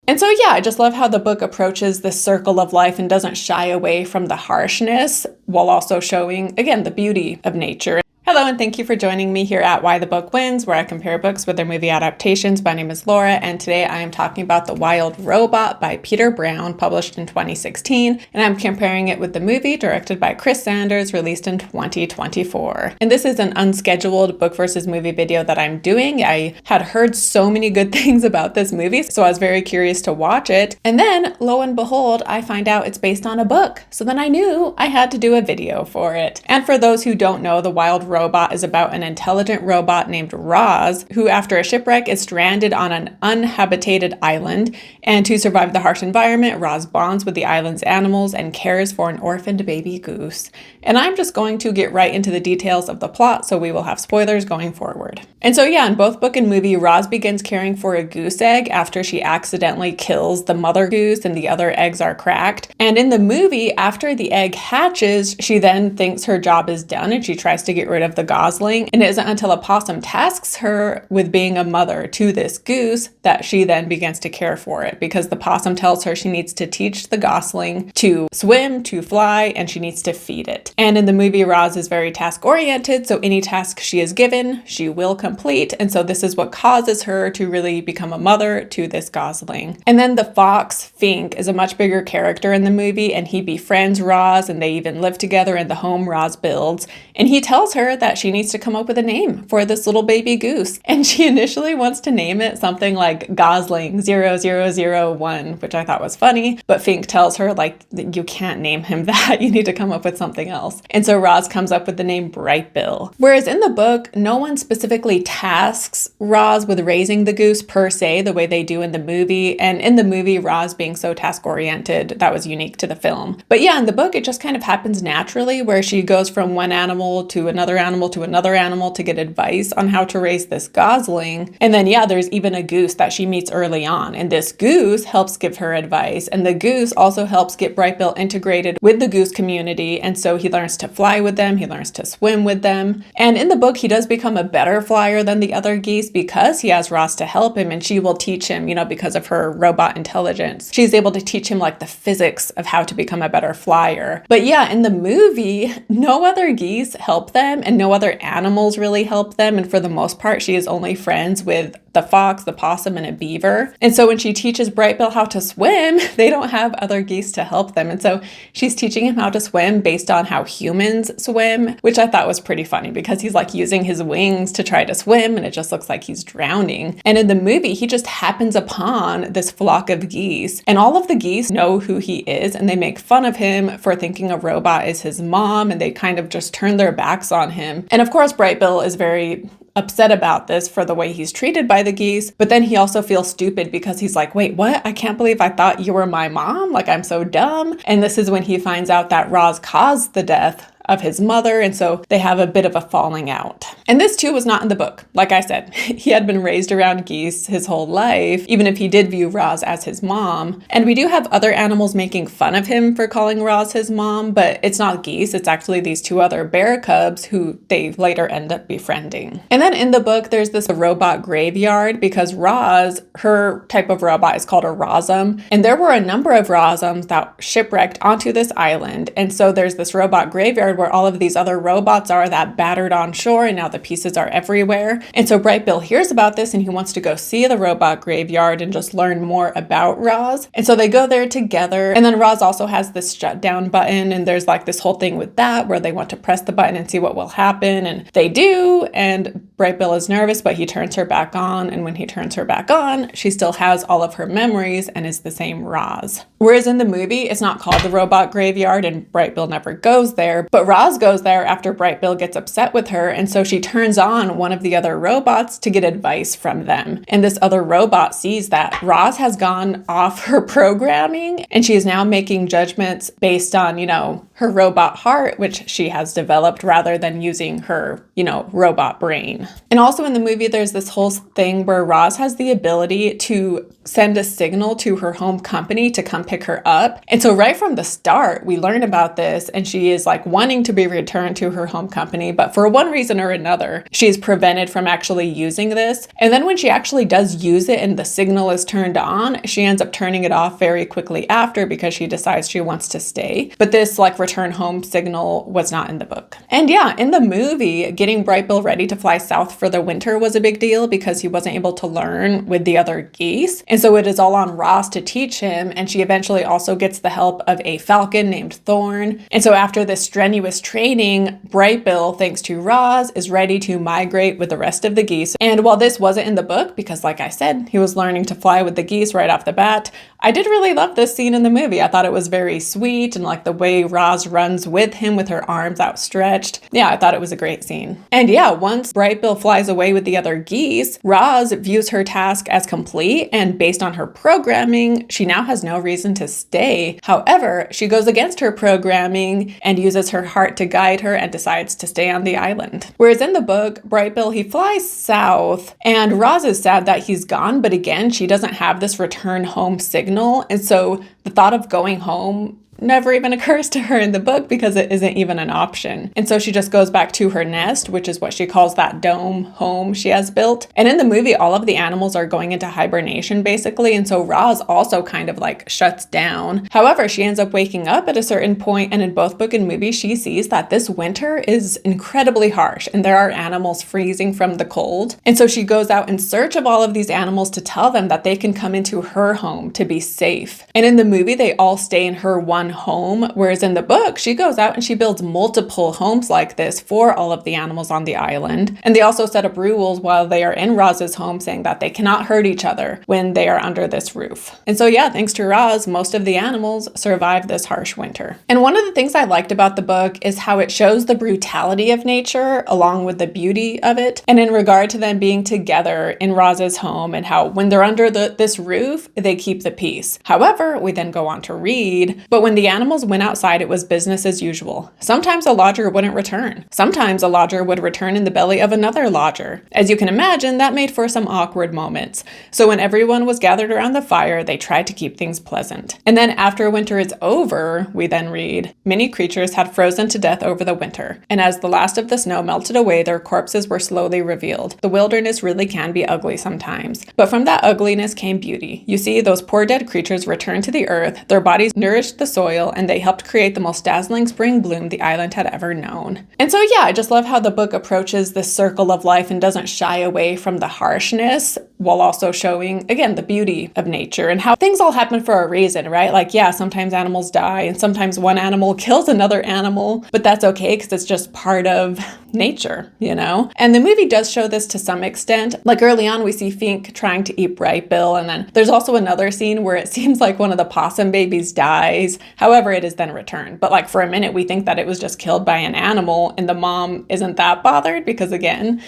And so, yeah, I just love how the book approaches this circle of life and doesn't shy away from the harshness while also showing, again, the beauty of nature. Hello, and thank you for joining me here at Why the Book Wins, where I compare books with their movie adaptations. My name is Laura, and today I am talking about The Wild Robot by Peter Brown, published in 2016, and I'm comparing it with the movie directed by Chris Sanders, released in 2024. And this is an unscheduled book versus movie video that I'm doing. I had heard so many good things about this movie, so I was very curious to watch it. And then, lo and behold, I find out it's based on a book. So then I knew I had to do a video for it. And for those who don't know, The Wild Robot is about an intelligent robot named Rozz, who after a shipwreck is stranded on an uninhabited island, and to survive the harsh environment, Rozz bonds with the island's animals and cares for an orphaned baby goose. And I'm just going to get right into the details of the plot, so we will have spoilers going forward. And so yeah, in both book and movie, Rozz begins caring for a goose egg after she accidentally kills the mother goose and the other eggs are cracked. And in the movie, after the egg hatches, she then thinks her job is done and she tries to get rid of the gosling. And it isn't until a possum tasks her with being a mother to this goose that she then begins to care for it, because the possum tells her she needs to teach the gosling to swim, to fly, and she needs to feed it. And in the movie, Rozz is very task-oriented, so any task she is given, she will complete. And so this is what causes her to really become a mother to this gosling. And then the fox, Fink, is a much bigger character in the movie, and he befriends Rozz, and they even live together in the home Rozz builds. And he tells her that she needs to come up with a name for this little baby goose. And she initially wants to name it something like Gosling 0001, which I thought was funny. But Fink tells her, like, you can't name him that. You need to come up with something else. And so Rozz comes up with the name Brightbill. Whereas in the book, no one specifically tasks Rozz with raising the goose per se, the way they do in the movie. And in the movie, Rozz being so task-oriented, that was unique to the film. But yeah, in the book, it just kind of happens naturally, where she goes from one animal to another animal to another animal to get advice on how to raise this gosling. And then yeah, there's even a goose that she meets early on, and this goose helps give her advice, and the goose also helps get Brightbill integrated with the goose community, and so he learns to fly with them, he learns to swim with them. And in the book, he does become a better flyer than the other geese because he has Rozz to help him, and she will teach him, because of her robot intelligence. She's able to teach him like the physics of how to become a better flyer. But yeah, in the movie, no other geese help them, and no other animals really help them. And for the most part, she is only friends with the fox, the possum, and a beaver. And so when she teaches Brightbill how to swim, they don't have other geese to help them. And so she's teaching him how to swim based on how humans swim, which I thought was pretty funny because he's like using his wings to try to swim and it just looks like he's drowning. And in the movie, he just happens upon this flock of geese, and all of the geese know who he is, and they make fun of him for thinking a robot is his mom, and they kind of just turn their backs on him. And of course, Brightbill is very upset about this for the way he's treated by the geese, but then he also feels stupid because he's like, wait, what? I can't believe I thought you were my mom. Like, I'm so dumb. And this is when he finds out that Rozz caused the death of his mother, and so they have a bit of a falling out. And this too was not in the book. Like I said, he had been raised around geese his whole life, even if he did view Rozz as his mom. And we do have other animals making fun of him for calling Rozz his mom, but it's not geese, it's actually these two other bear cubs who they later end up befriending. And then in the book, there's this robot graveyard because Rozz, her type of robot is called a Rozzum, and there were a number of Rozzums that shipwrecked onto this island. And so there's this robot graveyard where all of these other robots are that battered on shore, and now the pieces are everywhere. And so Brightbill hears about this and he wants to go see the robot graveyard and just learn more about Rozz. And so they go there together. And then Rozz also has this shutdown button, and there's like this whole thing with that where they want to press the button and see what will happen, and they do. And Brightbill is nervous, but he turns her back on. And when he turns her back on, she still has all of her memories and is the same Rozz. Whereas in the movie, it's not called the robot graveyard and Brightbill never goes there, but Rozz goes there after Brightbill gets upset with her, and so she turns on one of the other robots to get advice from them. And this other robot sees that Rozz has gone off her programming, and she is now making judgments based on, her robot heart, which she has developed rather than using her, robot brain. And also in the movie, there's this whole thing where Rozz has the ability to send a signal to her home company to come pick her up. And so right from the start, we learn about this, and she is like wanting to be returned to her home company, but for one reason or another, she's prevented from actually using this. And then when she actually does use it and the signal is turned on, she ends up turning it off very quickly after because she decides she wants to stay. But this like return home signal was not in the book. And yeah, in the movie, getting Brightbill ready to fly south for the winter was a big deal because he wasn't able to learn with the other geese. And so it is all on Rozz to teach him, and she eventually also gets the help of a falcon named Thorn. And so after this strenuous training, Brightbill, thanks to Rozz, is ready to migrate with the rest of the geese. And while this wasn't in the book, because like I said, he was learning to fly with the geese right off the bat, I did really love this scene in the movie. I thought it was very sweet, and like the way Rozz runs with him with her arms outstretched. Yeah, I thought it was a great scene. And yeah, once Brightbill flies away with the other geese, Rozz views her task as complete, and based on her programming, she now has no reason to stay. However, she goes against her programming and uses her heart to guide her and decides to stay on the island. Whereas in the book, Brightbill, he flies south, and Rozz is sad that he's gone, but again, she doesn't have this return home signal. And so the thought of going home never even occurs to her in the book because it isn't even an option. And so she just goes back to her nest, which is what she calls that dome home she has built. And in the movie, all of the animals are going into hibernation basically. And so Rozz also kind of like shuts down. However, she ends up waking up at a certain point, and in both book and movie, she sees that this winter is incredibly harsh and there are animals freezing from the cold. And so she goes out in search of all of these animals to tell them that they can come into her home to be safe. And in the movie, they all stay in her one home, whereas in the book, she goes out and she builds multiple homes like this for all of the animals on the island. And they also set up rules while they are in Rozz's home saying that they cannot hurt each other when they are under this roof. And so yeah, thanks to Rozz, most of the animals survive this harsh winter. And one of the things I liked about the book is how it shows the brutality of nature along with the beauty of it. And in regard to them being together in Rozz's home and how when they're under this roof, they keep the peace. However, we then go on to read, but when the animals went outside, it was business as usual. Sometimes a lodger wouldn't return. Sometimes a lodger would return in the belly of another lodger. As you can imagine, that made for some awkward moments. So when everyone was gathered around the fire, they tried to keep things pleasant. And then after winter is over, we then read, many creatures had frozen to death over the winter. And as the last of the snow melted away, their corpses were slowly revealed. The wilderness really can be ugly sometimes. But from that ugliness came beauty. You see, those poor dead creatures returned to the earth. Their bodies nourished the soil, and they helped create the most dazzling spring bloom the island had ever known. And so yeah, I just love how the book approaches this circle of life and doesn't shy away from the harshness while also showing, again, the beauty of nature and how things all happen for a reason, right? Like, yeah, sometimes animals die and sometimes one animal kills another animal, but that's okay because it's just part of nature, you know? And the movie does show this to some extent. Like early on, we see Fink trying to eat Brightbill, and then there's also another scene where it seems like one of the possum babies dies. However, it is then returned. But like for a minute, we think that it was just killed by an animal, and the mom isn't that bothered because again,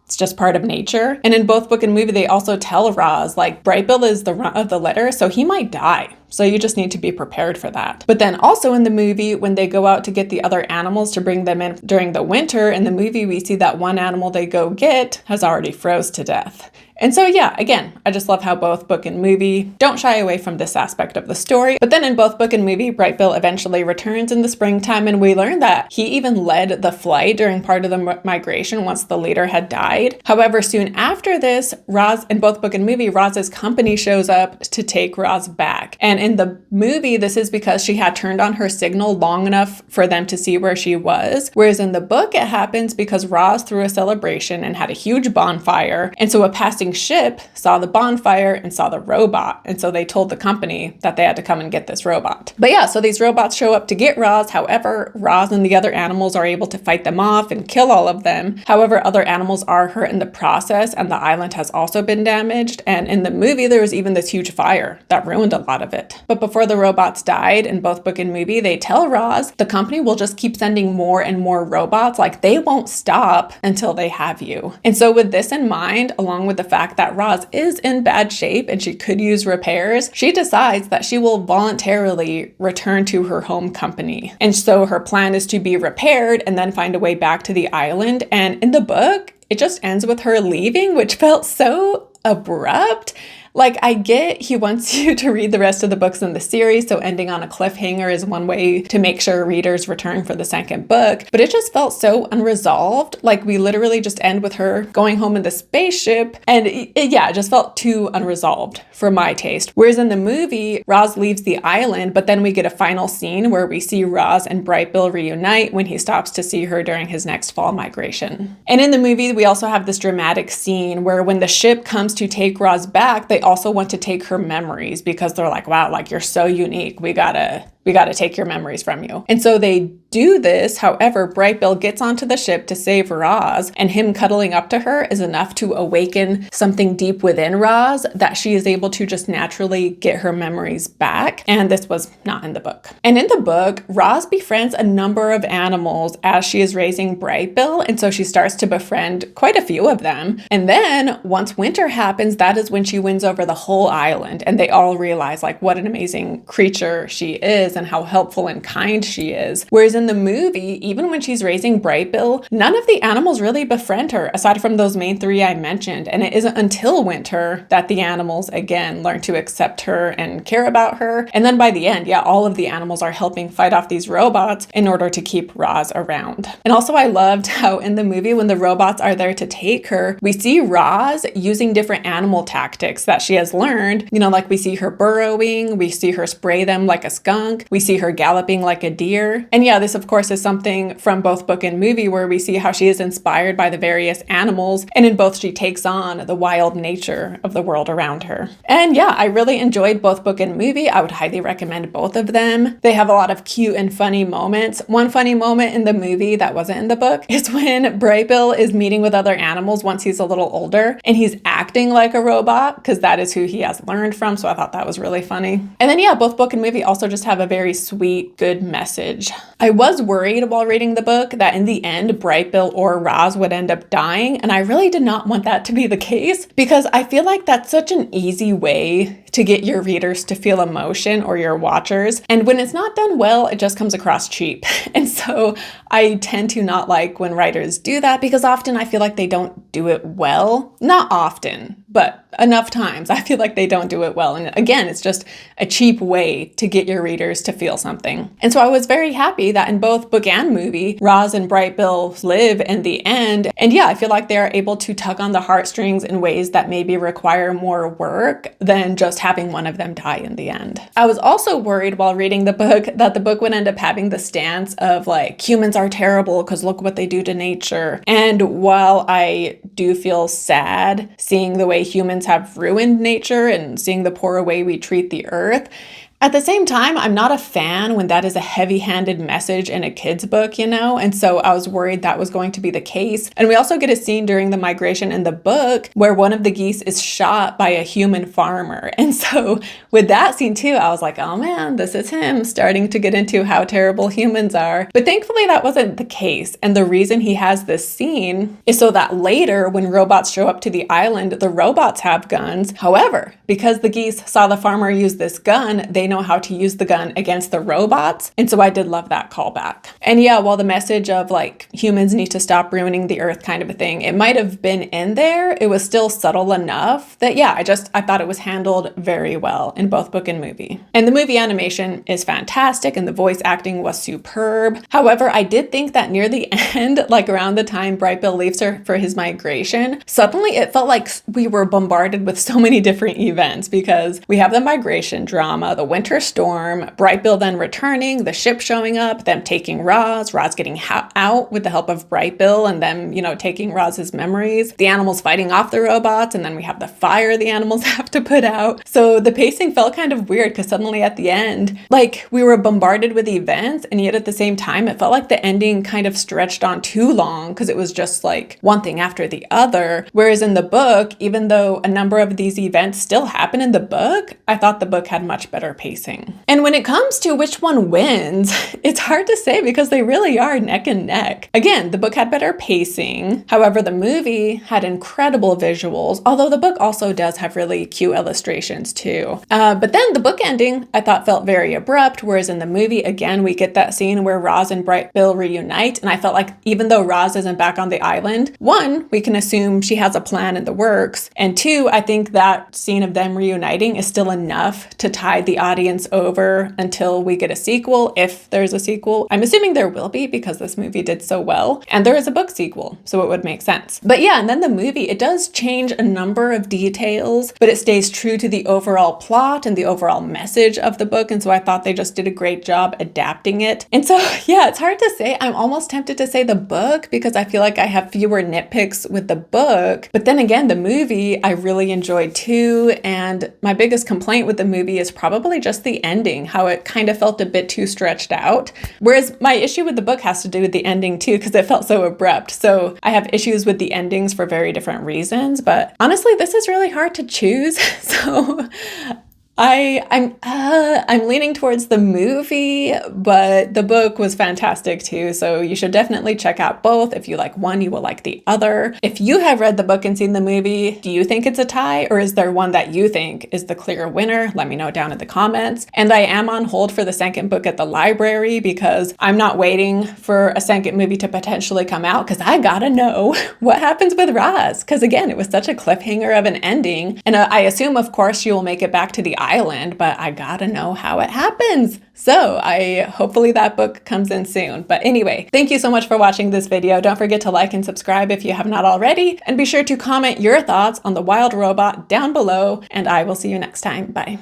it's just part of nature. And in both book and movie, they also tell Rozz, like, Brightbill is the runt of the litter, so he might die. So you just need to be prepared for that. But then also in the movie, when they go out to get the other animals to bring them in during the winter, in the movie, we see that one animal they go get has already froze to death. And so yeah, again, I just love how both book and movie don't shy away from this aspect of the story. But then in both book and movie, Brightbill eventually returns in the springtime, and we learn that he even led the flight during part of the migration once the leader had died. However, soon after this, Rozz, in both book and movie, Rozz's company shows up to take Rozz back. And in the movie, this is because she had turned on her signal long enough for them to see where she was. Whereas in the book, it happens because Rozz threw a celebration and had a huge bonfire. And so a passing ship saw the bonfire and saw the robot. And so they told the company that they had to come and get this robot. But yeah, so these robots show up to get Rozz. However, Rozz and the other animals are able to fight them off and kill all of them. However, other animals are hurt in the process, and the island has also been damaged. And in the movie, there was even this huge fire that ruined a lot of it. But before the robots died, in both book and movie, they tell Rozz the company will just keep sending more and more robots. Like, they won't stop until they have you. And so with this in mind, along with the fact that Rozz is in bad shape and she could use repairs, she decides that she will voluntarily return to her home company. And so her plan is to be repaired and then find a way back to the island. And in the book, it just ends with her leaving, which felt so abrupt. Like, I get he wants you to read the rest of the books in the series, so ending on a cliffhanger is one way to make sure readers return for the second book, but it just felt so unresolved. Like, we literally just end with her going home in the spaceship, and it just felt too unresolved for my taste. Whereas in the movie, Rozz leaves the island, but then we get a final scene where we see Rozz and Brightbill reunite when he stops to see her during his next fall migration. And in the movie, we also have this dramatic scene where when the ship comes to take Rozz back, they also want to take her memories because they're like, wow, like, you're so unique. We gotta take your memories from you. And so they do this. However, Brightbill gets onto the ship to save Rozz, and him cuddling up to her is enough to awaken something deep within Rozz that she is able to just naturally get her memories back. And this was not in the book. And in the book, Rozz befriends a number of animals as she is raising Brightbill. And so she starts to befriend quite a few of them. And then once winter happens, that is when she wins over the whole island. And they all realize like what an amazing creature she is and how helpful and kind she is. Whereas in the movie, even when she's raising Brightbill, none of the animals really befriend her, aside from those main three I mentioned. And it isn't until winter that the animals, again, learn to accept her and care about her. And then by the end, all of the animals are helping fight off these robots in order to keep Rozz around. And also I loved how in the movie, when the robots are there to take her, we see Rozz using different animal tactics that she has learned. Like we see her burrowing, we see her spray them like a skunk, we see her galloping like a deer. And this of course is something from both book and movie where we see how she is inspired by the various animals, and in both she takes on the wild nature of the world around her. And I really enjoyed both book and movie. I would highly recommend both of them. They have a lot of cute and funny moments. One funny moment in the movie that wasn't in the book is when Brightbill is meeting with other animals once he's a little older, and he's acting like a robot because that is who he has learned from. So I thought that was really funny. And then both book and movie also just have a very sweet, good message. I was worried while reading the book that in the end, Brightbill or Rozz would end up dying, and I really did not want that to be the case because I feel like that's such an easy way to get your readers to feel emotion or your watchers. And when it's not done well, it just comes across cheap. And so I tend to not like when writers do that because often I feel like they don't do it well. Not often, but enough times I feel like they don't do it well. And again, it's just a cheap way to get your readers to feel something. And so I was very happy that in both book and movie, Rozz and Brightbill live in the end. And I feel like they are able to tug on the heartstrings in ways that maybe require more work than just having one of them die in the end. I was also worried while reading the book that the book would end up having the stance of like, humans are terrible because look what they do to nature. And while I do feel sad seeing the way humans have ruined nature and seeing the poor way we treat the earth, at the same time, I'm not a fan when that is a heavy-handed message in a kid's book, and so I was worried that was going to be the case. And we also get a scene during the migration in the book where one of the geese is shot by a human farmer. And so with that scene too, I was like, oh man, this is him starting to get into how terrible humans are. But thankfully that wasn't the case. And the reason he has this scene is so that later when robots show up to the island, the robots have guns. However, because the geese saw the farmer use this gun, they know how to use the gun against the robots. And so I did love that callback. And while the message of like humans need to stop ruining the earth kind of a thing, it might have been in there, it was still subtle enough that I thought it was handled very well in both book and movie. And the movie animation is fantastic and the voice acting was superb. However, I did think that near the end, like around the time Brightbill leaves her for his migration, suddenly it felt like we were bombarded with so many different events because we have the migration drama, the winter storm, Brightbill then returning, the ship showing up, them taking Rozz getting out with the help of Brightbill and them, taking Rozz's memories, the animals fighting off the robots, and then we have the fire the animals have to put out. So the pacing felt kind of weird because suddenly at the end, like we were bombarded with events, and yet at the same time, it felt like the ending kind of stretched on too long because it was just like one thing after the other. Whereas in the book, even though a number of these events still happen in the book, I thought the book had much better pacing. pacing. And when it comes to which one wins, it's hard to say because they really are neck and neck. Again, the book had better pacing. However, the movie had incredible visuals, although the book also does have really cute illustrations too. But then the book ending I thought felt very abrupt, whereas in the movie, again, we get that scene where Rozz and Brightbill reunite, and I felt like even though Rozz isn't back on the island, one, we can assume she has a plan in the works, and two, I think that scene of them reuniting is still enough to tide the audience over until we get a sequel, if there's a sequel. I'm assuming there will be because this movie did so well, and there is a book sequel, so it would make sense. But yeah, and then the movie, it does change a number of details, but it stays true to the overall plot and the overall message of the book, and so I thought they just did a great job adapting it. And so yeah, it's hard to say. I'm almost tempted to say the book because I feel like I have fewer nitpicks with the book, but then again, the movie I really enjoyed too, and my biggest complaint with the movie is probably just the ending, how it kind of felt a bit too stretched out, whereas my issue with the book has to do with the ending too because it felt so abrupt. So I have issues with the endings for very different reasons, but honestly, this is really hard to choose. So I'm leaning towards the movie, but the book was fantastic too, so you should definitely check out both. If you like one, you will like the other. If you have read the book and seen the movie, do you think it's a tie, or is there one that you think is the clear winner? Let me know down in the comments. And I am on hold for the second book at the library because I'm not waiting for a second movie to potentially come out because I gotta know what happens with Rozz, because again, it was such a cliffhanger of an ending, and I assume, of course, she will make it back to the island, but I gotta know how it happens. So hopefully that book comes in soon. But anyway, thank you so much for watching this video. Don't forget to like and subscribe if you have not already, and be sure to comment your thoughts on the wild robot down below, and I will see you next time. Bye.